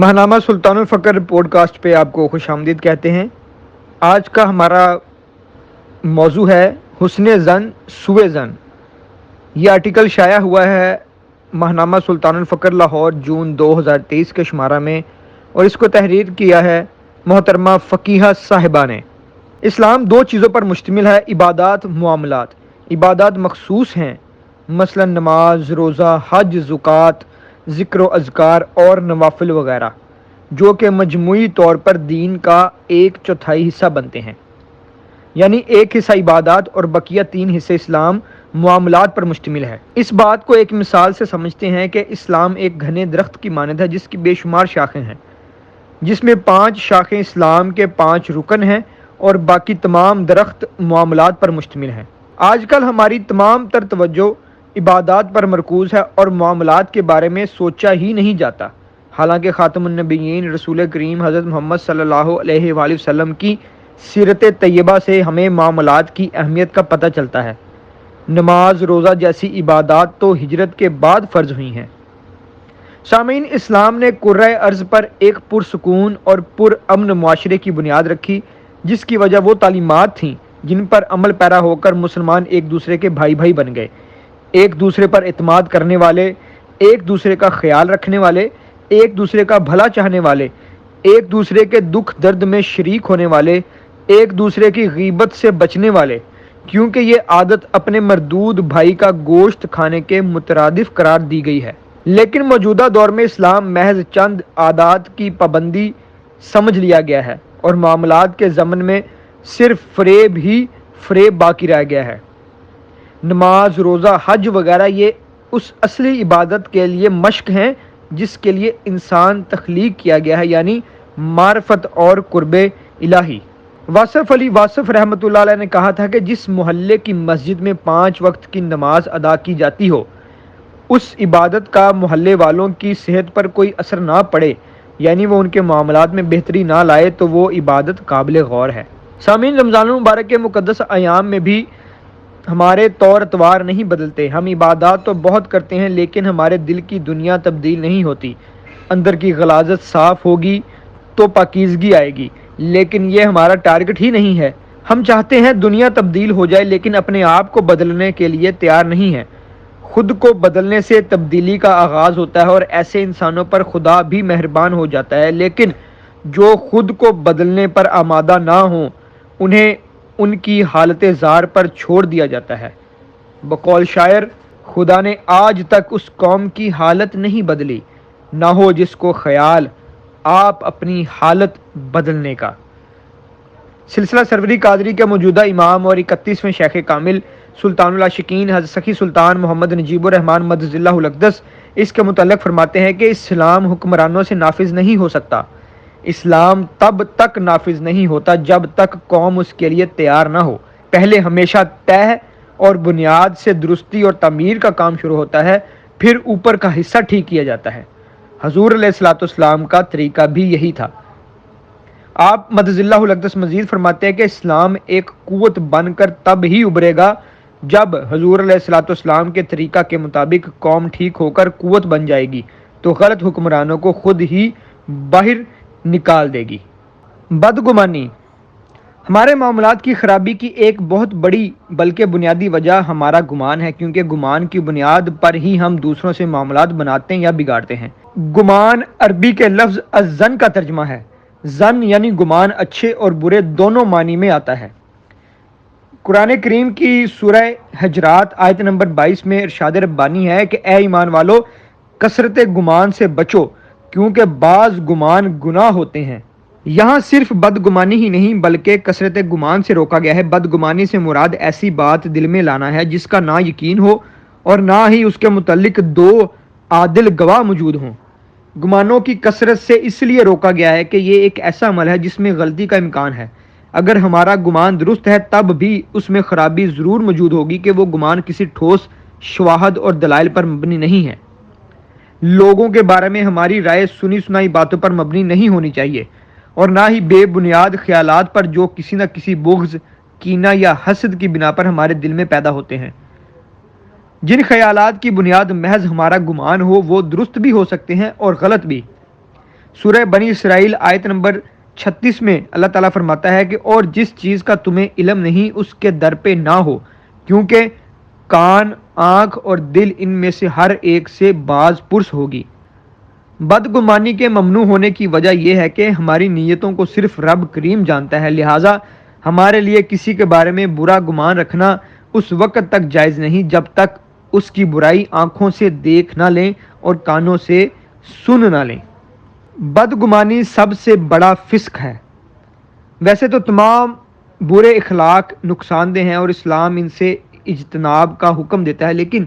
ماہنامہ سلطان الفقر pod cost پہ آپ کو خوش آمدید کہتے ہیں۔ آج کا ہمارا موضوع ہے حسن زن سوء زن۔ یہ آرٹیکل شائع ہوا ہے ماہنامہ سلطان الفقر لاہور جون 2023 کے شمارہ میں، اور اس کو تحریر کیا ہے محترمہ فقیہہ صاحبہ نے۔ اسلام دو چیزوں پر مشتمل ہے: عبادات، معاملات۔ عبادات مخصوص ہیں، مثلا نماز، روزہ، حج، زکوٰۃ، ذکر و اذکار اور نوافل وغیرہ، جو کہ مجموعی طور پر دین کا 1/4 حصہ بنتے ہیں، یعنی ایک حصہ عبادات اور بقیہ 3 حصے اسلام معاملات پر مشتمل ہے۔ اس بات کو ایک مثال سے سمجھتے ہیں کہ اسلام ایک گھنے درخت کی مانند ہے جس کی بے شمار شاخیں ہیں، جس میں 5 شاخیں اسلام کے 5 رکن ہیں اور باقی تمام درخت معاملات پر مشتمل ہیں۔ آج کل ہماری تمام تر توجہ عبادات پر مرکوز ہے اور معاملات کے بارے میں سوچا ہی نہیں جاتا، حالانکہ خاتم النبیین رسول کریم حضرت محمد صلی اللہ علیہ وآلہ وسلم کی سیرت طیبہ سے ہمیں معاملات کی اہمیت کا پتہ چلتا ہے۔ نماز، روزہ جیسی عبادات تو ہجرت کے بعد فرض ہوئی ہیں۔ سامعین، اسلام نے کرۂ ارض پر ایک پرسکون اور پرامن معاشرے کی بنیاد رکھی، جس کی وجہ وہ تعلیمات تھیں جن پر عمل پیرا ہو کر مسلمان ایک دوسرے کے بھائی بھائی بن گئے، ایک دوسرے پر اعتماد کرنے والے، ایک دوسرے کا خیال رکھنے والے، ایک دوسرے کا بھلا چاہنے والے، ایک دوسرے کے دکھ درد میں شریک ہونے والے، ایک دوسرے کی غیبت سے بچنے والے، کیونکہ یہ عادت اپنے مردود بھائی کا گوشت کھانے کے مترادف قرار دی گئی ہے۔ لیکن موجودہ دور میں اسلام محض چند عادات کی پابندی سمجھ لیا گیا ہے اور معاملات کے ضمن میں صرف فریب ہی فریب باقی رہ گیا ہے۔ نماز، روزہ، حج وغیرہ یہ اس اصلی عبادت کے لیے مشق ہیں جس کے لیے انسان تخلیق کیا گیا ہے، یعنی معرفت اور قرب الہی۔ واصف علی واصف رحمۃ اللہ علیہ نے کہا تھا کہ جس محلے کی مسجد میں 5 وقت کی نماز ادا کی جاتی ہو، اس عبادت کا محلے والوں کی صحت پر کوئی اثر نہ پڑے، یعنی وہ ان کے معاملات میں بہتری نہ لائے، تو وہ عبادت قابل غور ہے۔ سامعین، رمضان المبارک کے مقدس ایام میں بھی ہمارے طور اتوار نہیں بدلتے۔ ہم عبادات تو بہت کرتے ہیں، لیکن ہمارے دل کی دنیا تبدیل نہیں ہوتی۔ اندر کی غلاظت صاف ہوگی تو پاکیزگی آئے گی، لیکن یہ ہمارا ٹارگٹ ہی نہیں ہے۔ ہم چاہتے ہیں دنیا تبدیل ہو جائے، لیکن اپنے آپ کو بدلنے کے لیے تیار نہیں ہیں۔ خود کو بدلنے سے تبدیلی کا آغاز ہوتا ہے، اور ایسے انسانوں پر خدا بھی مہربان ہو جاتا ہے، لیکن جو خود کو بدلنے پر آمادہ نہ ہوں، انہیں ان کی حالت زار پر چھوڑ دیا جاتا ہے۔ بقول شاعر، خدا نے آج تک اس قوم کی حالت نہیں بدلی، نہ ہو جس کو خیال آپ اپنی حالت بدلنے کا۔ سلسلہ سروری قادری کے موجودہ امام اور 31ویں شیخ کامل سلطان العاشقین حضرت سخی سلطان محمد نجیب الرحمن مدد اللہ الاقدس اس کے متعلق فرماتے ہیں کہ اسلام حکمرانوں سے نافذ نہیں ہو سکتا۔ اسلام تب تک نافذ نہیں ہوتا جب تک قوم اس کے لیے تیار نہ ہو۔ پہلے ہمیشہ تہ اور بنیاد سے درستی اور تعمیر کا کام شروع ہوتا ہے، پھر اوپر کا حصہ ٹھیک کیا جاتا ہے۔ حضور علیہ الصلوۃ والسلام کا طریقہ بھی یہی تھا۔ آپ مدد اللہ الاقدس مزید فرماتے ہیں کہ اسلام ایک قوت بن کر تب ہی ابھرے گا جب حضور علیہ الصلوۃ والسلام کے طریقہ کے مطابق قوم ٹھیک ہو کر قوت بن جائے گی، تو غلط حکمرانوں کو خود ہی باہر نکال دے گی۔ بدگمانی ہمارے معاملات کی خرابی کی ایک بہت بڑی بلکہ بنیادی وجہ ہمارا گمان ہے، کیونکہ گمان کی بنیاد پر ہی ہم دوسروں سے معاملات بناتے ہیں یا بگاڑتے ہیں۔ گمان عربی کے لفظ الظن کا ترجمہ ہے۔ ظن یعنی گمان اچھے اور برے دونوں معنی میں آتا ہے۔ قرآن کریم کی سورہ حجرات آیت نمبر 22 میں ارشاد ربانی ہے کہ اے ایمان والو، کثرت گمان سے بچو، کیونکہ بعض گمان گناہ ہوتے ہیں۔ یہاں صرف بدگمانی ہی نہیں بلکہ کثرت گمان سے روکا گیا ہے۔ بدگمانی سے مراد ایسی بات دل میں لانا ہے جس کا نہ یقین ہو اور نہ ہی اس کے متعلق 2 عادل گواہ موجود ہوں۔ گمانوں کی کثرت سے اس لیے روکا گیا ہے کہ یہ ایک ایسا عمل ہے جس میں غلطی کا امکان ہے۔ اگر ہمارا گمان درست ہے تب بھی اس میں خرابی ضرور موجود ہوگی کہ وہ گمان کسی ٹھوس شواہد اور دلائل پر مبنی نہیں ہے۔ لوگوں کے بارے میں ہماری رائے سنی سنائی باتوں پر مبنی نہیں ہونی چاہیے، اور نہ ہی بے بنیاد خیالات پر جو کسی نہ کسی بغض، کینہ یا حسد کی بنا پر ہمارے دل میں پیدا ہوتے ہیں۔ جن خیالات کی بنیاد محض ہمارا گمان ہو وہ درست بھی ہو سکتے ہیں اور غلط بھی۔ سورہ بنی اسرائیل آیت نمبر 36 میں اللہ تعالیٰ فرماتا ہے کہ اور جس چیز کا تمہیں علم نہیں اس کے در پہ نہ ہو، کیونکہ کان، آنکھ اور دل ان میں سے ہر ایک سے باز پرس ہوگی۔ بدگمانی کے ممنوع ہونے کی وجہ یہ ہے کہ ہماری نیتوں کو صرف رب کریم جانتا ہے، لہٰذا ہمارے لیے کسی کے بارے میں برا گمان رکھنا اس وقت تک جائز نہیں جب تک اس کی برائی آنکھوں سے دیکھ نہ لیں اور کانوں سے سن نہ لیں۔ بدگمانی سب سے بڑا فسق ہے۔ ویسے تو تمام برے اخلاق نقصان دہ ہیں اور اسلام ان سے اجتناب کا حکم دیتا ہے، لیکن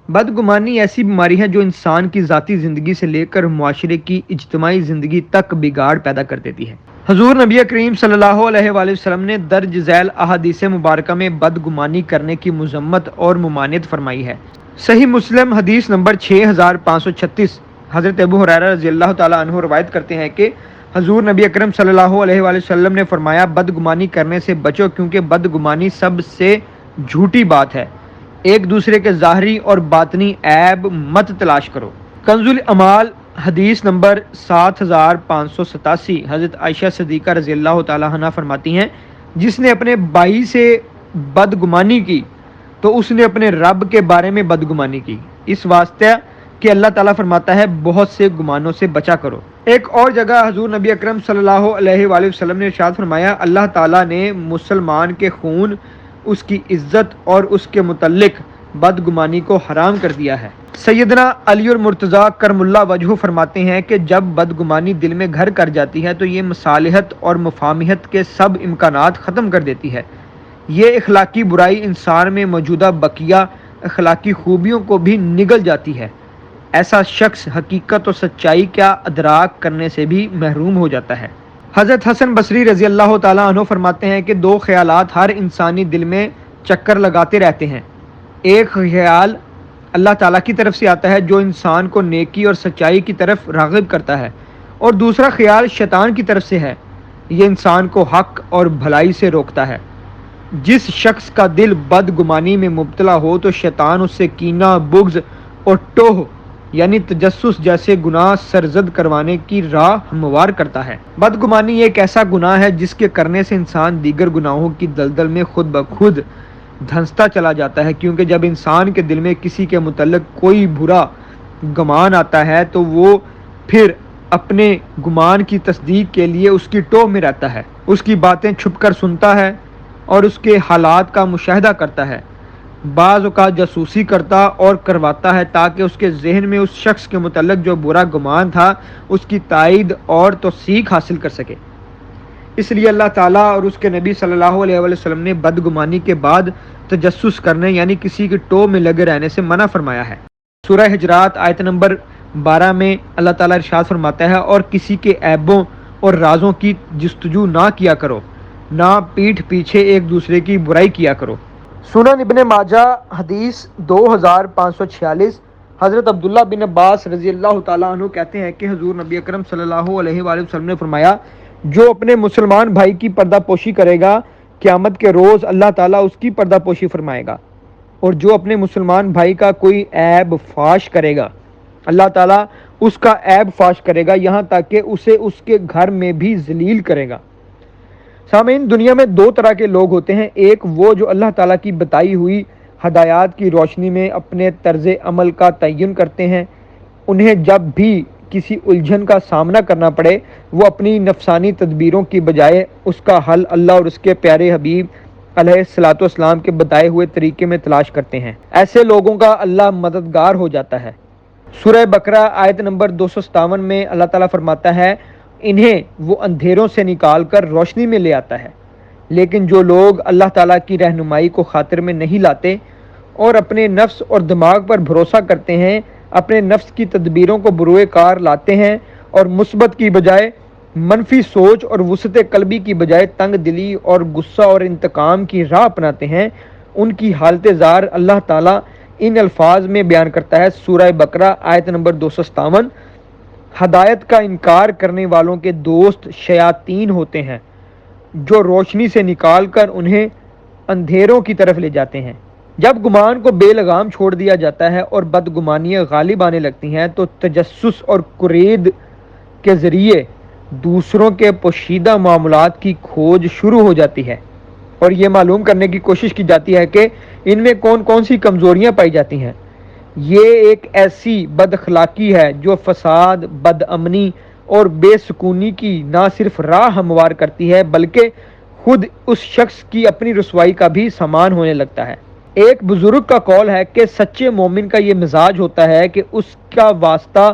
بدگمانی ایسی بیماری ہے جو انسان کی ذاتی زندگی سے لے کر معاشرے کی اجتماعی زندگی تک بگاڑ پیدا کر دیتی ہے۔ حضور نبی کریم صلی اللہ علیہ وآلہ وسلم نے درج ذیل احادیث مبارکہ میں بدگمانی کرنے کی مذمت اور ممانعت فرمائی ہے۔ صحیح مسلم حدیث نمبر 6536، حضرت ابو ہریرہ رضی اللہ تعالیٰ عنہ روایت کرتے ہیں کہ حضور نبی اکرم صلی اللہ علیہ وآلہ وسلم نے فرمایا، بدگمانی کرنے سے بچو کیونکہ بدگمانی سب سے جھوٹی بات ہے۔ ایک دوسرے کے ظاہری اور باطنی عیب مت تلاش کرو۔ کنز الاعمال حدیث نمبر 7587، حضرت عائشہ صدیقہ رضی اللہ تعالیٰ عنہ فرماتی ہیں، جس نے اپنے بھائی سے بدگمانی کی تو اس نے اپنے رب کے بارے میں بدگمانی کی، اس واسطے کہ اللہ تعالیٰ فرماتا ہے بہت سے گمانوں سے بچا کرو۔ ایک اور جگہ حضور نبی اکرم صلی اللہ علیہ وآلہ وسلم نے ارشاد فرمایا، اللہ تعالیٰ نے مسلمان کے خون، اس کی عزت اور اس کے متعلق بدگمانی کو حرام کر دیا ہے۔ سیدنا علی المرتضیٰ کرم اللہ وجہہ فرماتے ہیں کہ جب بدگمانی دل میں گھر کر جاتی ہے تو یہ مصالحت اور مفاہمت کے سب امکانات ختم کر دیتی ہے۔ یہ اخلاقی برائی انسان میں موجودہ بقیہ اخلاقی خوبیوں کو بھی نگل جاتی ہے۔ ایسا شخص حقیقت و سچائی کا ادراک کرنے سے بھی محروم ہو جاتا ہے۔ حضرت حسن بصری رضی اللہ تعالیٰ عنہ فرماتے ہیں کہ دو خیالات ہر انسانی دل میں چکر لگاتے رہتے ہیں۔ ایک خیال اللہ تعالیٰ کی طرف سے آتا ہے جو انسان کو نیکی اور سچائی کی طرف راغب کرتا ہے، اور دوسرا خیال شیطان کی طرف سے ہے، یہ انسان کو حق اور بھلائی سے روکتا ہے۔ جس شخص کا دل بدگمانی میں مبتلا ہو تو شیطان اس سے کینہ، بغض اور ٹوہ یعنی تجسس جیسے گناہ سرزد کروانے کی راہ ہموار کرتا ہے۔ بدگمانی ایک ایسا گناہ ہے جس کے کرنے سے انسان دیگر گناہوں کی دلدل میں خود بخود دھنستا چلا جاتا ہے، کیونکہ جب انسان کے دل میں کسی کے متعلق کوئی برا گمان آتا ہے تو وہ پھر اپنے گمان کی تصدیق کے لیے اس کی ٹوہ میں رہتا ہے، اس کی باتیں چھپ کر سنتا ہے اور اس کے حالات کا مشاہدہ کرتا ہے، بعض اوقات جاسوسی کرتا اور کرواتا ہے تاکہ اس کے ذہن میں اس شخص کے متعلق جو برا گمان تھا اس کی تائید اور توثیق حاصل کر سکے۔ اس لیے اللہ تعالیٰ اور اس کے نبی صلی اللہ علیہ وآلہ وسلم نے بدگمانی کے بعد تجسس کرنے یعنی کسی کی ٹوہ میں لگے رہنے سے منع فرمایا ہے۔ سورہ حجرات آیت نمبر 12 میں اللہ تعالیٰ ارشاد فرماتا ہے، اور کسی کے عیبوں اور رازوں کی جستجو نہ کیا کرو، نہ پیٹھ پیچھے ایک دوسرے کی برائی کیا کرو۔ سنن ابن ماجہ حدیث 2546، حضرت عبداللہ بن عباس رضی اللہ تعالیٰ عنہ کہتے ہیں کہ حضور نبی اکرم صلی اللہ علیہ وآلہ وسلم نے فرمایا، جو اپنے مسلمان بھائی کی پردہ پوشی کرے گا قیامت کے روز اللہ تعالیٰ اس کی پردہ پوشی فرمائے گا، اور جو اپنے مسلمان بھائی کا کوئی عیب فاش کرے گا اللہ تعالیٰ اس کا عیب فاش کرے گا، یہاں تک کہ اسے اس کے گھر میں بھی ذلیل کرے گا۔ سامعین، دنیا میں دو طرح کے لوگ ہوتے ہیں، ایک وہ جو اللہ تعالیٰ کی بتائی ہوئی ہدایات کی روشنی میں اپنے طرز عمل کا تعین کرتے ہیں، انہیں جب بھی کسی الجھن کا سامنا کرنا پڑے وہ اپنی نفسانی تدبیروں کی بجائے اس کا حل اللہ اور اس کے پیارے حبیب علیہ الصلوۃ والسلام کے بتائے ہوئے طریقے میں تلاش کرتے ہیں۔ ایسے لوگوں کا اللہ مددگار ہو جاتا ہے۔ سورہ بقرہ آیت نمبر 257 میں اللہ تعالیٰ فرماتا ہے، انہیں وہ اندھیروں سے نکال کر روشنی میں لے آتا ہے، لیکن جو لوگ اللہ تعالیٰ کی رہنمائی کو خاطر میں نہیں لاتے اور اپنے نفس اور دماغ پر بھروسہ کرتے ہیں، اپنے نفس کی تدبیروں کو بروئے کار لاتے ہیں اور مثبت کی بجائے منفی سوچ اور وسعت قلبی کی بجائے تنگ دلی اور غصہ اور انتقام کی راہ اپناتے ہیں، ان کی حالت زار اللہ تعالیٰ ان الفاظ میں بیان کرتا ہے۔ سورہ بقرہ آیت نمبر 257، ہدایت کا انکار کرنے والوں کے دوست شیاطین ہوتے ہیں جو روشنی سے نکال کر انہیں اندھیروں کی طرف لے جاتے ہیں۔ جب گمان کو بے لگام چھوڑ دیا جاتا ہے اور بدگمانیاں غالب آنے لگتی ہیں تو تجسس اور قرید کے ذریعے دوسروں کے پوشیدہ معاملات کی کھوج شروع ہو جاتی ہے اور یہ معلوم کرنے کی کوشش کی جاتی ہے کہ ان میں کون کون سی کمزوریاں پائی جاتی ہیں۔ یہ ایک ایسی بد اخلاقی ہے جو فساد، بد امنی اور بے سکونی کی نہ صرف راہ ہموار کرتی ہے بلکہ خود اس شخص کی اپنی رسوائی کا بھی سامان ہونے لگتا ہے۔ ایک بزرگ کا قول ہے کہ سچے مومن کا یہ مزاج ہوتا ہے کہ اس کا واسطہ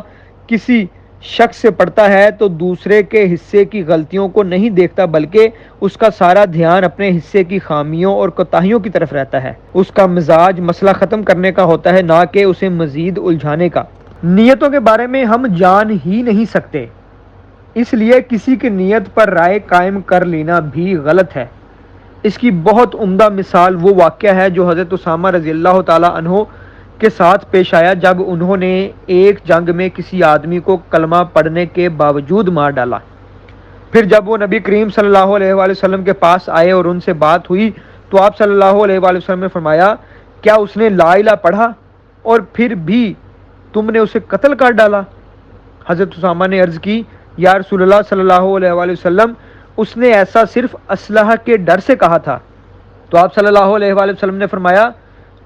کسی شخص سے پڑتا ہے تو دوسرے کے حصے کی غلطیوں کو نہیں دیکھتا بلکہ اس کا سارا دھیان اپنے حصے کی خامیوں اور کوتاہیوں کی طرف رہتا ہے۔ اس کا مزاج مسئلہ ختم کرنے کا ہوتا ہے، نہ کہ اسے مزید الجھانے کا۔ نیتوں کے بارے میں ہم جان ہی نہیں سکتے، اس لیے کسی کی نیت پر رائے قائم کر لینا بھی غلط ہے۔ اس کی بہت عمدہ مثال وہ واقعہ ہے جو حضرت اسامہ رضی اللہ تعالی عنہ کے ساتھ پیش آیا جب انہوں نے ایک جنگ میں کسی آدمی کو کلمہ پڑھنے کے باوجود مار ڈالا۔ پھر جب وہ نبی کریم صلی اللہ علیہ وآلہ وسلم کے پاس آئے اور ان سے بات ہوئی تو آپ صلی اللہ علیہ وآلہ وسلم نے فرمایا، کیا اس نے لا الہ پڑھا اور پھر بھی تم نے اسے قتل کر ڈالا؟ حضرت اسامہ نے عرض کی، یا رسول اللہ صلی اللہ علیہ وآلہ وسلم، اس نے ایسا صرف اسلحہ کے ڈر سے کہا تھا۔ تو آپ صلی اللہ علیہ وآلہ وسلم نے فرمایا،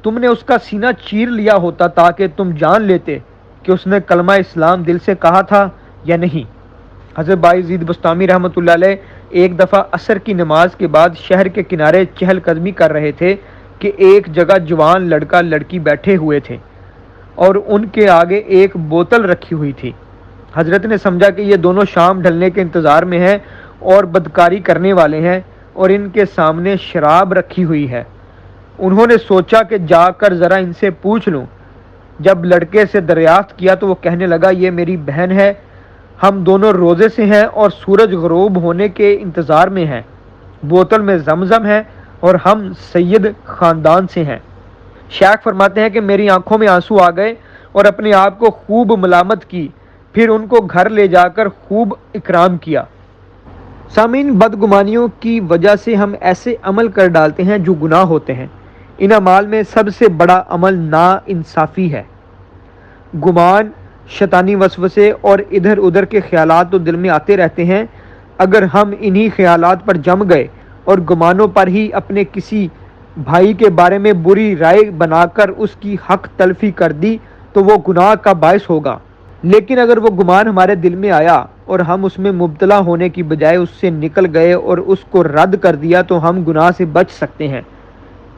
تم نے اس کا سینہ چیر لیا ہوتا تاکہ تم جان لیتے کہ اس نے کلمہ اسلام دل سے کہا تھا یا نہیں۔ حضرت باعزید بسطامی رحمۃ اللہ علیہ ایک دفعہ عصر کی نماز کے بعد شہر کے کنارے چہل قدمی کر رہے تھے کہ ایک جگہ جوان لڑکا لڑکی بیٹھے ہوئے تھے اور ان کے آگے ایک بوتل رکھی ہوئی تھی۔ حضرت نے سمجھا کہ یہ دونوں شام ڈھلنے کے انتظار میں ہیں اور بدکاری کرنے والے ہیں اور ان کے سامنے شراب رکھی ہوئی ہے۔ انہوں نے سوچا کہ جا کر ذرا ان سے پوچھ لوں۔ جب لڑکے سے دریافت کیا تو وہ کہنے لگا، یہ میری بہن ہے، ہم دونوں روزے سے ہیں اور سورج غروب ہونے کے انتظار میں ہیں، بوتل میں زمزم ہے اور ہم سید خاندان سے ہیں۔ شیخ فرماتے ہیں کہ میری آنکھوں میں آنسو آ گئے اور اپنے آپ کو خوب ملامت کی، پھر ان کو گھر لے جا کر خوب اکرام کیا۔ سامعین، بدگمانیوں کی وجہ سے ہم ایسے عمل کر ڈالتے ہیں جو گناہ ہوتے ہیں۔ ان اعمال میں سب سے بڑا عمل نا انصافی ہے۔ گمان، شیطانی وسوسے اور ادھر ادھر کے خیالات تو دل میں آتے رہتے ہیں۔ اگر ہم انہی خیالات پر جم گئے اور گمانوں پر ہی اپنے کسی بھائی کے بارے میں بری رائے بنا کر اس کی حق تلفی کر دی تو وہ گناہ کا باعث ہوگا، لیکن اگر وہ گمان ہمارے دل میں آیا اور ہم اس میں مبتلا ہونے کی بجائے اس سے نکل گئے اور اس کو رد کر دیا تو ہم گناہ سے بچ سکتے ہیں۔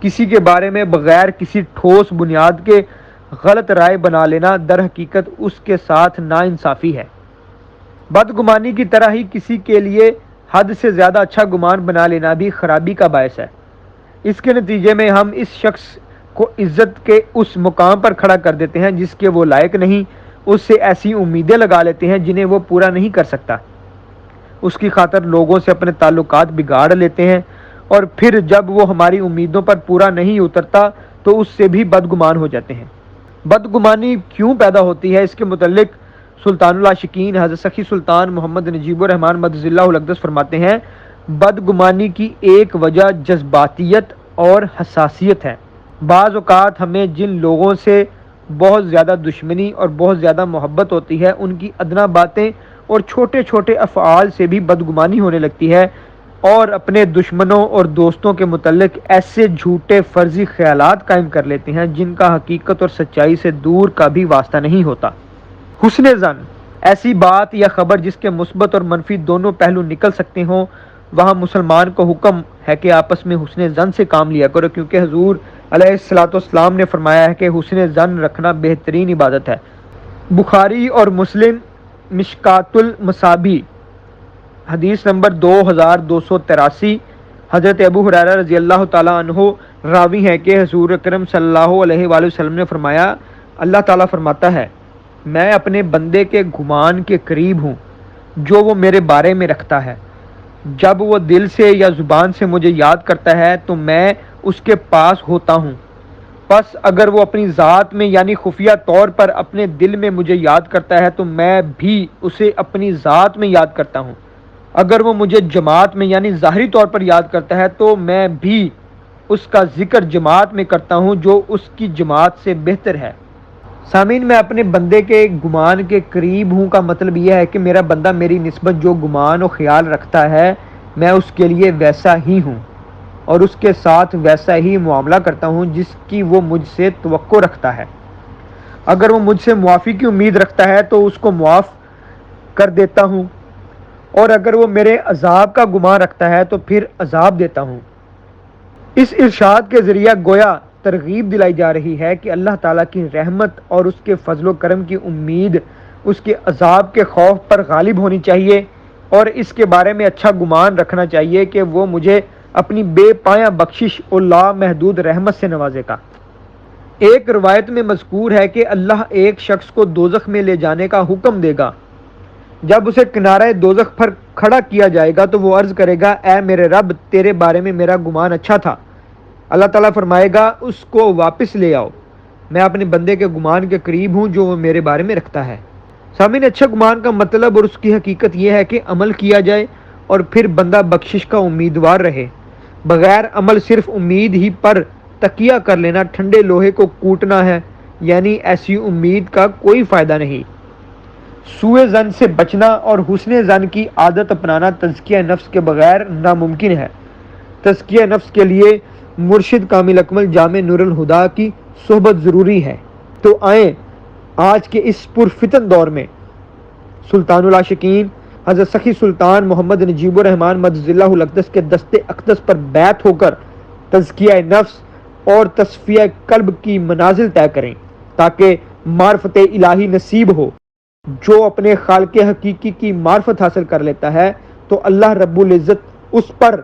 کسی کے بارے میں بغیر کسی ٹھوس بنیاد کے غلط رائے بنا لینا در حقیقت اس کے ساتھ ناانصافی ہے۔ بدگمانی کی طرح ہی کسی کے لیے حد سے زیادہ اچھا گمان بنا لینا بھی خرابی کا باعث ہے۔ اس کے نتیجے میں ہم اس شخص کو عزت کے اس مقام پر کھڑا کر دیتے ہیں جس کے وہ لائق نہیں، اس سے ایسی امیدیں لگا لیتے ہیں جنہیں وہ پورا نہیں کر سکتا، اس کی خاطر لوگوں سے اپنے تعلقات بگاڑ لیتے ہیں، اور پھر جب وہ ہماری امیدوں پر پورا نہیں اترتا تو اس سے بھی بدگمان ہو جاتے ہیں۔ بدگمانی کیوں پیدا ہوتی ہے، اس کے متعلق سلطان العاشقین حضرت سخی سلطان محمد نجیب الرحمن مدظ اللہ الاقدس فرماتے ہیں، بدگمانی کی ایک وجہ جذباتیت اور حساسیت ہے۔ بعض اوقات ہمیں جن لوگوں سے بہت زیادہ دشمنی اور بہت زیادہ محبت ہوتی ہے ان کی ادنا باتیں اور چھوٹے چھوٹے افعال سے بھی بدگمانی ہونے لگتی ہے، اور اپنے دشمنوں اور دوستوں کے متعلق ایسے جھوٹے فرضی خیالات قائم کر لیتے ہیں جن کا حقیقت اور سچائی سے دور کا بھی واسطہ نہیں ہوتا۔ حسن ظن، ایسی بات یا خبر جس کے مثبت اور منفی دونوں پہلو نکل سکتے ہوں، وہاں مسلمان کو حکم ہے کہ آپس میں حسن ظن سے کام لیا کرو، کیونکہ حضور علیہ الصلوۃ والسلام نے فرمایا ہے کہ حسن ظن رکھنا بہترین عبادت ہے۔ بخاری اور مسلم مشکات المصابیح حدیث نمبر 2283، حضرت ابو ہریرہ رضی اللہ تعالیٰ عنہ راوی ہیں کہ حضور اکرم صلی اللہ علیہ وآلہ وسلم نے فرمایا، اللہ تعالیٰ فرماتا ہے، میں اپنے بندے کے گمان کے قریب ہوں جو وہ میرے بارے میں رکھتا ہے۔ جب وہ دل سے یا زبان سے مجھے یاد کرتا ہے تو میں اس کے پاس ہوتا ہوں، پس اگر وہ اپنی ذات میں یعنی خفیہ طور پر اپنے دل میں مجھے یاد کرتا ہے تو میں بھی اسے اپنی ذات میں یاد کرتا ہوں، اگر وہ مجھے جماعت میں یعنی ظاہری طور پر یاد کرتا ہے تو میں بھی اس کا ذکر جماعت میں کرتا ہوں جو اس کی جماعت سے بہتر ہے۔ سامعین، میں اپنے بندے کے گمان کے قریب ہوں کا مطلب یہ ہے کہ میرا بندہ میری نسبت جو گمان و خیال رکھتا ہے میں اس کے لیے ویسا ہی ہوں اور اس کے ساتھ ویسا ہی معاملہ کرتا ہوں جس کی وہ مجھ سے توقع رکھتا ہے۔ اگر وہ مجھ سے معافی کی امید رکھتا ہے تو اس کو معاف کر دیتا ہوں، اور اگر وہ میرے عذاب کا گمان رکھتا ہے تو پھر عذاب دیتا ہوں۔ اس ارشاد کے ذریعہ گویا ترغیب دلائی جا رہی ہے کہ اللہ تعالیٰ کی رحمت اور اس کے فضل و کرم کی امید اس کے عذاب کے خوف پر غالب ہونی چاہیے، اور اس کے بارے میں اچھا گمان رکھنا چاہیے کہ وہ مجھے اپنی بے پایہ بخشش اور لامحدود رحمت سے نوازے گا۔ ایک روایت میں مذکور ہے کہ اللہ ایک شخص کو دوزخ میں لے جانے کا حکم دے گا۔ جب اسے کنارہ دوزخ پر کھڑا کیا جائے گا تو وہ عرض کرے گا، اے میرے رب، تیرے بارے میں میرا گمان اچھا تھا۔ اللہ تعالیٰ فرمائے گا، اس کو واپس لے آؤ، میں اپنے بندے کے گمان کے قریب ہوں جو وہ میرے بارے میں رکھتا ہے۔ سامعین، اچھا گمان کا مطلب اور اس کی حقیقت یہ ہے کہ عمل کیا جائے اور پھر بندہ بخشش کا امیدوار رہے۔ بغیر عمل صرف امید ہی پر تکیہ کر لینا ٹھنڈے لوہے کو کوٹنا ہے، یعنی ایسی امید کا کوئی فائدہ نہیں۔ سوء ظن سے بچنا اور حسن ظن کی عادت اپنانا تزکیہ نفس کے بغیر ناممکن ہے۔ تزکیہ نفس کے لیے مرشد کامل اکمل جامع نور الہدا کی صحبت ضروری ہے۔ تو آئیں آج کے اس پرفتن دور میں سلطان العاشقین حضرت سخی سلطان محمد نجیب الرحمن مدد اللہ الاقدس کے دست اقدس پر بیعت ہو کر تزکیہ نفس اور تصفیہ قلب کی منازل طے کریں، تاکہ معرفت الہی نصیب ہو۔ جو اپنے خالق حقیقی کی معرفت حاصل کر لیتا ہے تو اللہ رب العزت اس پر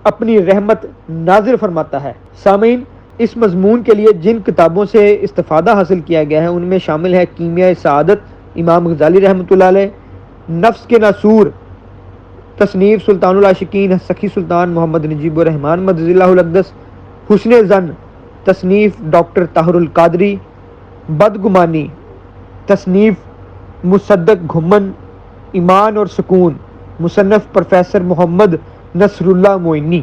اپنی رحمت نازل فرماتا ہے۔ سامعین، اس مضمون کے لیے جن کتابوں سے استفادہ حاصل کیا گیا ہے ان میں شامل ہے کیمیائے سعادت امام غزالی رحمۃ اللہ علیہ، نفس کے ناسور تصنیف سلطان العاشقین سخی سلطان محمد نجیب الرحمن مدد اللہ الاقدس، حسن ظن تصنیف ڈاکٹر طاہر القادری، بدگمانی تصنیف مصدق گھمن، ایمان اور سکون مصنف پروفیسر محمد نصر اللہ معینی۔